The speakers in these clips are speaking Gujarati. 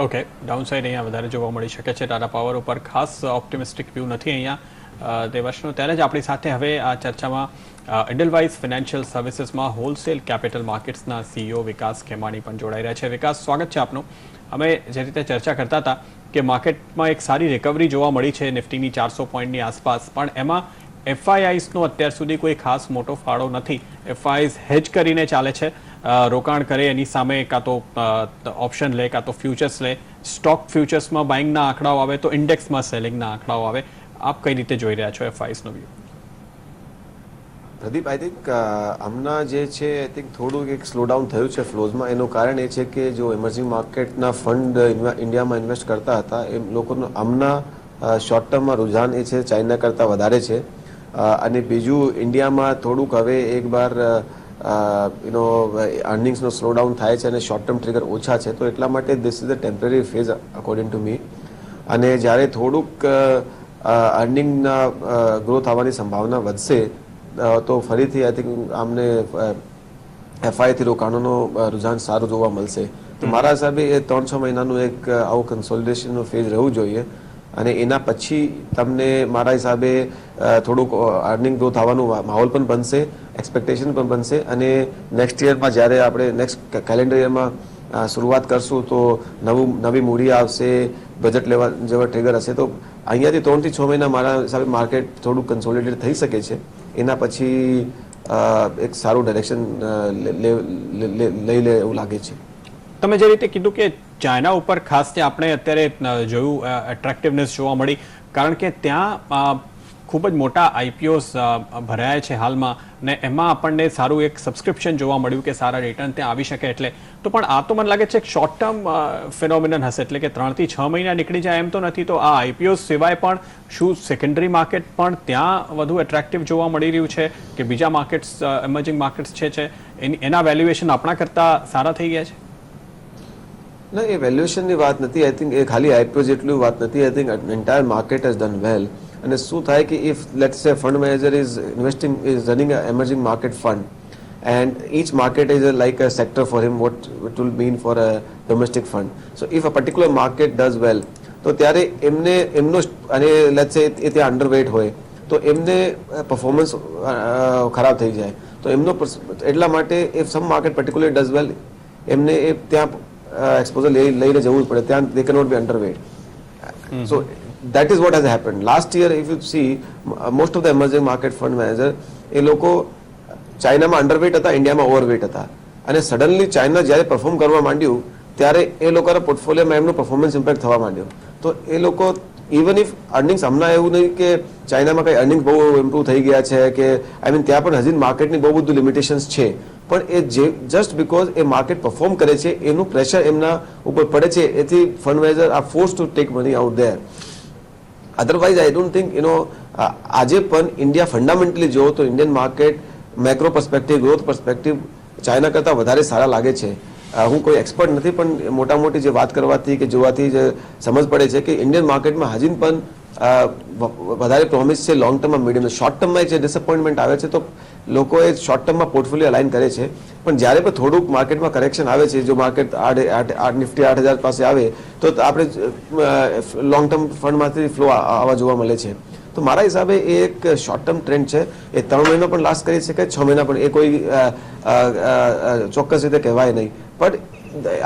ઓકે, ડાઉનસાઇડ અહીંયા વધારે જોવા મળી શકે છે. ટાટા પાવર ઉપર ખાસ ઓપ્ટિમિસ્ટિક વ્યૂ નથી અહીંયા દેવાશનો. ત્યારે જ આપણી સાથે હવે આ ચર્ચામાં એડલવાઇઝ ફાઇનાન્શિયલ સર્વિસીસમાં હોલસેલ કેપિટલ માર્કેટ્સના સીઈઓ વિકાસ ખેમાણી પણ જોડાઈ રહ્યા છે. વિકાસ, સ્વાગત છે આપનું. અમે જે રીતે ચર્ચા કરતા હતા કે માર્કેટમાં એક સારી રિકવરી જોવા મળી છે નિફ્ટીની 400 પોઈન્ટની આસપાસ, પણ એમાં એફઆઈઆઈસનો અત્યાર સુધી કોઈ ખાસ મોટો ફાળો નથી. એફઆઈઆઈસ હેજ કરીને ચાલે છે, રોકાણ કરે એની સામે કાં તો ઓપ્શન લે કાં તો ફ્યુચર્સ લે. સ્ટોક ફ્યુચર્સમાં બાઇંગના આંકડાઓ આવે તો ઇન્ડેક્સમાં સેલિંગના આંકડાઓ આવે. આપ કઈ રીતે જોઈ રહ્યા છો એફઆઈઆઈસનો વ્યૂ? પ્રદીપ, આઈ થિંક હમણાં જે છે આઈ થિંક થોડુંક એક સ્લો ડાઉન થયું છે ફ્લોઝમાં. એનું કારણ એ છે કે જો એમર્જિંગ માર્કેટના ફંડ ઇન્ડિયામાં ઇન્વેસ્ટ કરતા હતા એ લોકોનું હમણાં શોર્ટ ટર્મમાં રુઝાન એ છે ચાઇના કરતાં વધારે છે. અને બીજું ઇન્ડિયામાં થોડુંક હવે એકવાર અર્નિંગ્સનો સ્લો ડાઉન થાય છે અને શોર્ટ ટર્મ ટ્રિગર ઓછા છે, તો એટલા માટે this is a temporary phase according to me. અને જ્યારે થોડુંક અર્નિંગના ગ્રોથ આવવાની સંભાવના વધશે તો ફરીથી આઈ થિંક આમને એફઆઈથી રોકાણોનો રુઝાન સારું જોવા મળશે. તો મારા હિસાબે એ 3-6 મહિનાનું એક આવું કન્સોલિડેશનનો ફેઝ રહેવું જોઈએ. અને એના પછી તમને મારા હિસાબે થોડુંક અર્નિંગ ગ્રોથ આવવાનું માહોલ પણ બનશે, એક્સપેક્ટેશન પણ બનશે. અને નેક્સ્ટ યરમાં જ્યારે આપણે નેક્સ્ટ કેલેન્ડર યરમાં શરૂઆત કરશું તો નવી મૂડી આવશે, બજેટ લેવા જેવા ટ્રિગર હશે, તો અહીંયાથી 3 થી 6 મહિના મારા હિસાબે માર્કેટ થોડુંક કન્સોલિડેટ થઈ શકે છે. એના પછી એક સારું ડાયરેક્શન લઈ લે એવું લાગે છે. તમે જે રીતે કીધું કે ચાઇના ઉપર ખાસ આપણે અત્યારે જોયું એટ્રેક્ટિવનેસ જોવા મળી, કારણ કે ત્યાં ખૂબ જ મોટા આઈપીઓસ ભરાયા છે હાલમાં, ને એમાં આપણને સારું એક સબસ્ક્રિપ્શન જોવા મળ્યું કે સારા રિટર્ન ત્યાં આવી શકે. એટલે તો પણ આ તો મને લાગે છે એક શોર્ટ ટર્મ ફિનોમિનન હશે, એટલે કે 3 થી 6 મહિના નીકળી જાય એમ તો નથી. તો આ આઈપીઓસ સિવાય પણ શું સેકન્ડરી માર્કેટ પણ ત્યાં વધુ એટ્રેક્ટિવ જોવા મળી રહ્યું છે કે બીજા માર્કેટ્સ એમર્જિંગ માર્કેટ્સ છે એના વેલ્યુએશન આપણા કરતાં સારા થઈ ગયા છે? ના, એ વેલ્યુએશનની વાત નથી. આઈ થિંક એ ખાલી આઈપીઓ જેટલી વાત નથી. I think entire market has done well. અને શું થાય કે if let's say fund manager is running a emerging market fund and each market is like a sector for him, what it will mean for a domestic fund. So if a particular market does well, તો ત્યારે એમનો અને લેટ્સ સે એ ત્યાં અંડરવેટ હોય તો એમને પરફોર્મન્સ ખરાબ થઈ જાય. તો એમનો એટલા માટે if some market particular does well એમને એ ત્યાં એક્સપોઝર લઈને જવું જ પડે. ત્યાં they can not be underweight. So that is what has happened. Last year, if you see, most of the emerging market fund manager, એ લોકો ચાઇનામાં અંડરવેટ હતા, ઇન્ડિયામાં ઓવરવેટ હતા. અને સડનલી ચાઇના જ્યારે પરફોર્મ કરવા માંડ્યું ત્યારે એ લોકોના પોર્ટફોલિયોમાં એમનું પરફોર્મન્સ ઇમ્પેક્ટ થવા માંડ્યું. તો એ લોકો ઇવન ઇફ અર્નિંગ્સ હમણાં એવું નહીં કે ચાઇનામાં કંઈ અર્નિંગ બહુ ઇમ્પ્રૂવ થઈ ગયા છે કે આઈ મીન ત્યાં પણ હજી માર્કેટની બહુ બધું લિમિટેશન્સ છે, પણ એ જસ્ટ બીકોઝ એ માર્કેટ પરફોર્મ કરે છે એનું પ્રેશર એમના ઉપર પડે છે, એથી fund manager are force to take money out there. Otherwise I don't think આજે પણ ઇન્ડિયા ફંડામેન્ટલી જુઓ તો Indian market macro perspective, growth perspective China કરતાં વધારે સારા લાગે છે. હું કોઈ એક્સપર્ટ નથી, પણ મોટા મોટી જે વાત કરવાથી કે જોવાથી જે સમજ પડે છે કે ઇન્ડિયન માર્કેટમાં હજી પણ વધારે પ્રોમિસ છે લોંગ ટર્મમાં, મીડિયમ. શોર્ટ ટર્મમાં જે ડિસઅપોઇન્ટમેન્ટ આવે છે તો લોકોએ શોર્ટ ટર્મમાં પોર્ટફોલિયો અલાઇન કરે છે, પણ જ્યારે પણ થોડુંક માર્કેટમાં કરેક્શન આવે છે, જો માર્કેટ નિફ્ટી 8,000 પાસે આવે તો આપણે લોંગ ટર્મ ફંડમાંથી ફ્લો આવવા જોવા મળે છે. તો મારા હિસાબે એ એક શોર્ટ ટર્મ ટ્રેન્ડ છે. એ 3 મહિના પણ લાસ્ટ કરી શકે, 6 મહિના પણ, એ કોઈ ચોક્કસ રીતે કહેવાય નહીં. પણ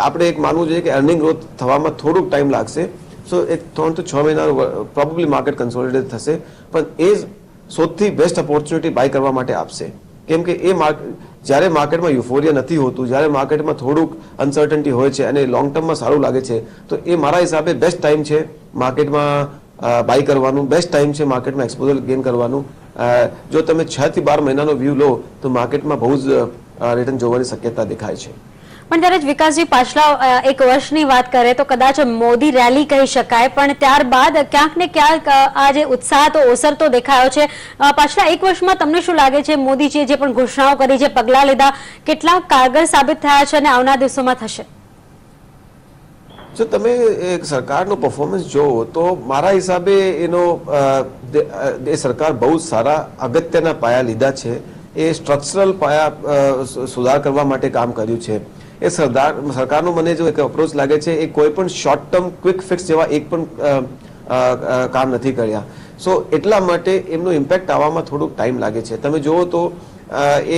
આપણે એક માનવું જોઈએ કે અર્નિંગ ગ્રોથ થવામાં થોડુંક ટાઈમ લાગશે. સો એક 3 થી 6 મહિના પ્રોબેબલી માર્કેટ કન્સોલિડેટ થશે, પણ એ સૌથી બેસ્ટ ઓપોર્ચ્યુનિટી બાય કરવા માટે આપશે. કેમ કે એ જ્યારે માર્કેટમાં યુફોરિયા નથી હોતું, જ્યારે માર્કેટમાં થોડુંક અનસર્ટનિટી હોય છે અને લોંગ ટર્મમાં સારું લાગે છે, તો એ મારા હિસાબે બેસ્ટ ટાઈમ છે માર્કેટમાં બાય કરવાનું, બેસ્ટ ટાઈમ છે માર્કેટમાં એક્સપોઝર ગેઇન કરવાનું. જો તમે 6 થી 12 મહિનાનો વ્યૂ લો તો માર્કેટમાં બહુ જ રિટર્ન જોવાની શક્યતા દેખાય છે. પણ ત્યારે જ વિકાસજી પાછલા એક વર્ષની વાત કરે તો કદાચ મોદી રેલી કહી શકાય, પણ ત્યારબાદ ક્યાંક ને ક્યાંક આ જે ઉત્સાહ તો ઓસરતો દેખાયો છે. પાછલા એક વર્ષમાં તમને શું લાગે છે મોદીજીએ જે પણ ઘોષણાઓ કરી, જે પગલાં લીધા, કેટલા કારગર સાબિત થયા છે અને આવનાર દિવસોમાં થશે? જો તમે એક સરકારનું પરફોર્મન્સ જોવો તો મારા હિસાબે એ સરકાર બહુ સારા અગત્યના પાયા લીધા છે. એ સ્ટ્રક્ચરલ પાયા સુધાર કરવા માટે કામ કર્યું છે. એ સરકારનો મને જો એક અપ્રોચ લાગે છે એ કોઈ પણ શોર્ટ ટર્મ ક્વિક ફિક્સ જેવા એક પણ કામ નથી કર્યા. સો એટલા માટે એમનો ઇમ્પેક્ટ આવવામાં થોડુંક ટાઈમ લાગે છે. તમે જુઓ તો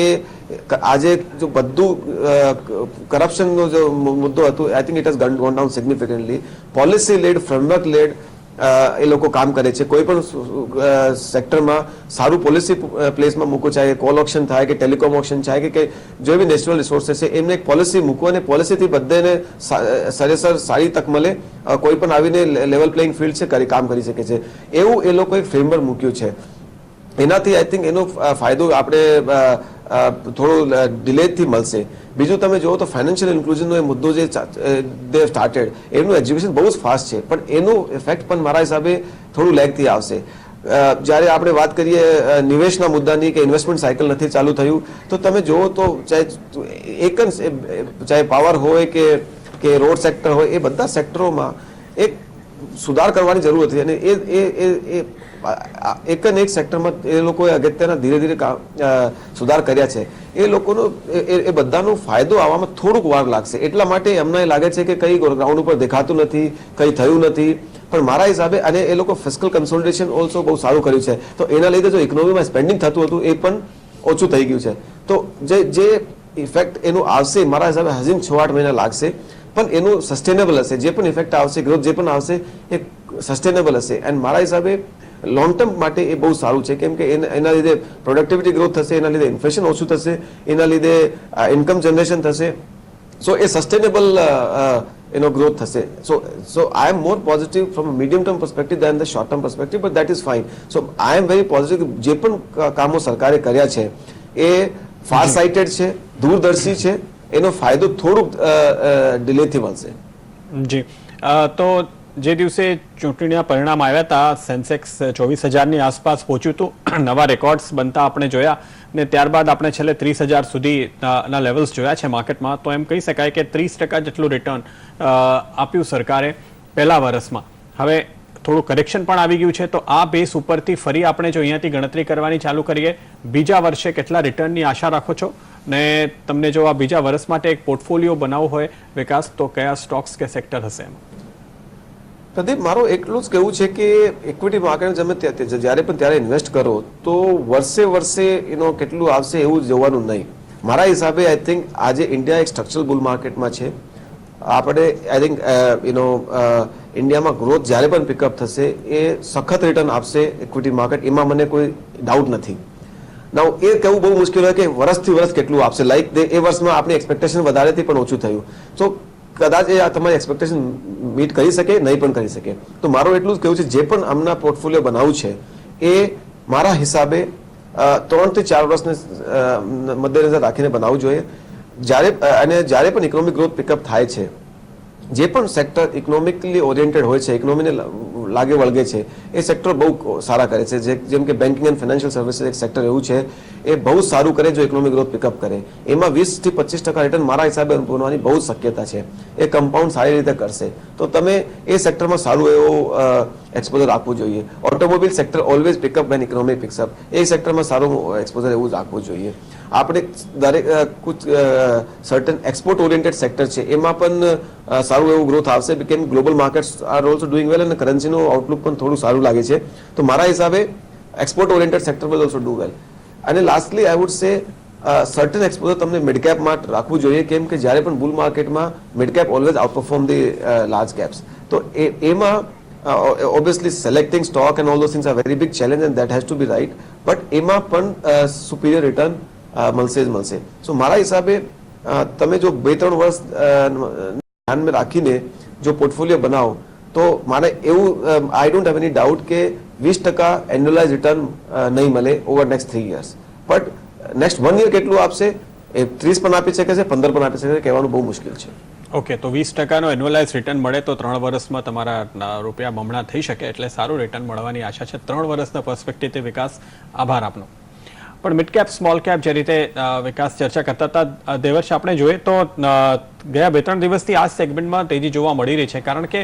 એ આજે જો બધું કરપ્શનનો જો મુદ્દો હતો, I think it has gone down significantly. Policy led, framework led એ લોકો કામ કરે છે. કોઈ પણ સેક્ટરમાં સારું પોલિસી પ્લેસમાં મૂકો, ચાહે કોલ ઓક્શન થાય કે ટેલિકોમ ઓક્શન થાય કે જો બી નેચરલ રિસોર્સિસ છે એમને એક પોલિસી મૂકો અને પોલિસીથી બધાને સરેસર સારી તક મળે. કોઈ પણ આવીને લેવલ પ્લેઇંગ ફિલ્ડ છે કામ કરી શકે છે, એવું એ લોકો એક ફ્રેમવર્ક મૂક્યું છે. એનાથી આઈ થિંક એનો ફાયદો આપણે થોડો ડિલેથી મળશે. બીજું તમે જુઓ તો ફાઇનાન્શિયલ ઇન્ક્લુઝનનો એ મુદ્દો જે દે સ્ટાર્ટેડ, એનું એજ્યુકેશન બહુ જ ફાસ્ટ છે, પણ એનું ઇફેક્ટ પણ મારા હિસાબે થોડું લેગથી આવશે. જ્યારે આપણે વાત કરીએ નિવેશના મુદ્દાની કે ઇન્વેસ્ટમેન્ટ સાયકલ નથી ચાલુ થયું, તો તમે જુઓ તો ચાહે પાવર હોય કે રોડ સેક્ટર હોય, એ બધા સેક્ટરોમાં એક સુધાર કરવાની જરૂર હતી. અને એ એક ને એક સેક્ટરમાં એ લોકોએ અગત્યના ધીરે ધીરે સુધાર કર્યા છે. એ લોકોનો એ બધાનો ફાયદો આવવામાં થોડુંક વાર લાગશે. એટલા માટે એમને લાગે છે કે કઈ ગ્રાઉન્ડ ઉપર દેખાતું નથી, કઈ થયું નથી. પણ મારા હિસાબે અને એ લોકો ફિસ્કલ કન્સોલિડેશન ઓલ્સો બહુ સારું કર્યું છે, તો એના લીધે જો ઇકોનોમીમાં સ્પેન્ડિંગ થતું હતું એ પણ ઓછું થઈ ગયું છે. તો જે ઇફેક્ટ એનું આવશે મારા હિસાબે હજી 6-8 મહિના લાગશે, પણ એનું સસ્ટેનેબલ હશે. જે પણ ઇફેક્ટ આવશે, ગ્રોથ જે પણ આવશે એ સસ્ટેનેબલ હશે. એન્ડ મારા હિસાબે લોંગ ટર્મ માટે એ બહુ સારું છે, કેમ કે એના લીધે પ્રોડક્ટિવિટી ગ્રોથ થશે, એના લીધે ઇન્ફ્લેશન ઓછું થશે, એના લીધે ઇન્કમ જનરેશન થશે. સો એ સસ્ટેનેબલ એનો ગ્રોથ થશે. So I am more positive from medium term perspective than the short term perspective, but that is fine. So I am very positive. જે પણ કામો સરકારે કર્યા છે એ ફાર સાઇટેડ છે, દૂરદર્શી છે. એનો ફાયદો થોડુંક ડિલેથી મળશે. જી, તો જે દિવસે ચૂંટણીના પરિણામ આવ્યા હતા, સેન્સેક્સ 24,000ની આસપાસ પહોંચ્યું હતું, નવા રેકોર્ડ્સ બનતા આપણે જોયા, ને ત્યારબાદ આપણે છેલ્લે 30,000 સુધીના લેવલ્સ જોયા છે માર્કેટમાં. તો એમ કહી શકાય કે 30% જેટલું રિટર્ન આપ્યું સરકારે પહેલા વર્ષમાં. હવે થોડું કરેક્શન પણ આવી ગયું છે, તો આ બેસ ઉપરથી ફરી આપણે જો અહીંયાથી ગણતરી કરવાની ચાલુ કરીએ, બીજા વર્ષે કેટલા રિટર્નની આશા રાખો છો? ને તમને જો આ બીજા વર્ષ માટે એક પોર્ટફોલિયો બનાવવો હોય વિકાસ, તો કયા સ્ટોક્સ કે સેક્ટર હશે? પ્રદીપ, મારું એટલું જ કહેવું છે કે ઇક્વિટી માર્કેટ તમે જ્યારે પણ ત્યારે ઇન્વેસ્ટ કરો તો વર્ષે એનો કેટલું આવશે એવું જોવાનું નહીં. મારા હિસાબે આઈ થિંક આજે ઇન્ડિયા એક સ્ટ્રક્ચરલ બુલ માર્કેટમાં છે. આપણે આઈ થિંક ઇન્ડિયામાં ગ્રોથ જ્યારે પણ પિકઅપ થશે એ સખત રિટર્ન આપશે ઇક્વિટી માર્કેટ, એમાં મને કોઈ ડાઉટ નથી. નાઉ એ કહેવું બહુ મુશ્કેલ હોય કે વર્ષથી વર્ષ કેટલું આપશે. લાઈક એ વર્ષમાં આપણી એક્સપેક્ટેશન વધારેથી પણ ઓછું થયું, તો કદાચ એ તમારી એક્સપેક્ટેશન મીટ કરી શકે, નહીં પણ કરી શકે. તો મારું એટલું જ કહેવું છે, જે પણ આમના પોર્ટફોલિયો બનાવવું છે એ મારા હિસાબે 3 થી 4 વર્ષને મધ્યનજર રાખીને બનાવવું જોઈએ. જ્યારે પણ ઇકોનોમિક ગ્રોથ પિકઅપ થાય છે, જે પણ સેક્ટર ઇકોનોમિકલી ઓરિએન્ટેડ હોય છે, ઇકોનોમીને લાગે વળગે છે, એ સેક્ટર બહુ સારા કરે છે. જેમ કે બેન્કિંગ એન્ડ ફાઇનાન્શિયલ સર્વિસીસ એક સેક્ટર એવું છે, એ બહુ સારું કરે જો ઇકોનોમિક ગ્રોથ પિકઅપ કરે. એમાં 20 થી 25% રિટર્ન મારા હિસાબે બનવાની બહુ શક્યતા છે. એ કમ્પાઉન્ડ સારી રીતે કરશે, તો તમે એ સેક્ટરમાં સારું એવું એક્સપોઝર રાખવું જોઈએ. Automobile sector always pick up when economy picks up, એ સેક્ટરમાં સારું એક્સપોઝર એવું જ રાખવું જોઈએ. આપણે દરેક સર્ટન એક્સપોર્ટ ઓરિએન્ટેડ સેક્ટર છે, એમાં પણ સારું એવું ગ્રોથ આવશે, કેમ global markets are also doing વેલ અને કરન્સીનું આઉટલુક પણ થોડું સારું લાગે છે. તો મારા હિસાબે export oriented sector will also do well. અને lastly I would say certain exposure તમને મિડ કેપમાં રાખવું જોઈએ, કેમ કે જ્યારે પણ બુલ માર્કેટમાં mid cap always outperform the large caps. તો એમાં obviously selecting stock and all those things are very big challenge and that has to be right, but એમાં પણ superior return મળશે જ મળશે. સો મારા હિસાબે તમે જો 2-3 વર્ષ ધ્યાનમાં રાખીને જો પોર્ટફોલિયો બનાવો તો મારે એવું I don't have any doubt કે 20% એન્યુઅલાઇઝ રિટર્ન નહીં મળે over next 3 years, but next 1 year કેટલું આપશે એ 30 પણ આપી શકે છે, 15 પણ આપી શકે છે, કહેવાનું બહુ મુશ્કેલ છે. ઓકે, તો 20%નો એન્યુઅલાઇઝ રિટર્ન મળે તો 3 વર્ષમાં તમારા રૂપિયા બમણા થઈ શકે, એટલે સારું રિટર્ન મળવાની આશા છે 3 વર્ષના પર્સપેક્ટિવથી. વિકાસ, આભાર આપનો. પણ મિડ કેપ સ્મોલ કેપ જે રીતે વિકાસ ચર્ચા કરતા હતા, દેવર્ષ આપણે જોઈએ તો ગયા 2-3 દિવસથી આ સેગમેન્ટમાં તેજી જોવા મળી રહી છે, કારણ કે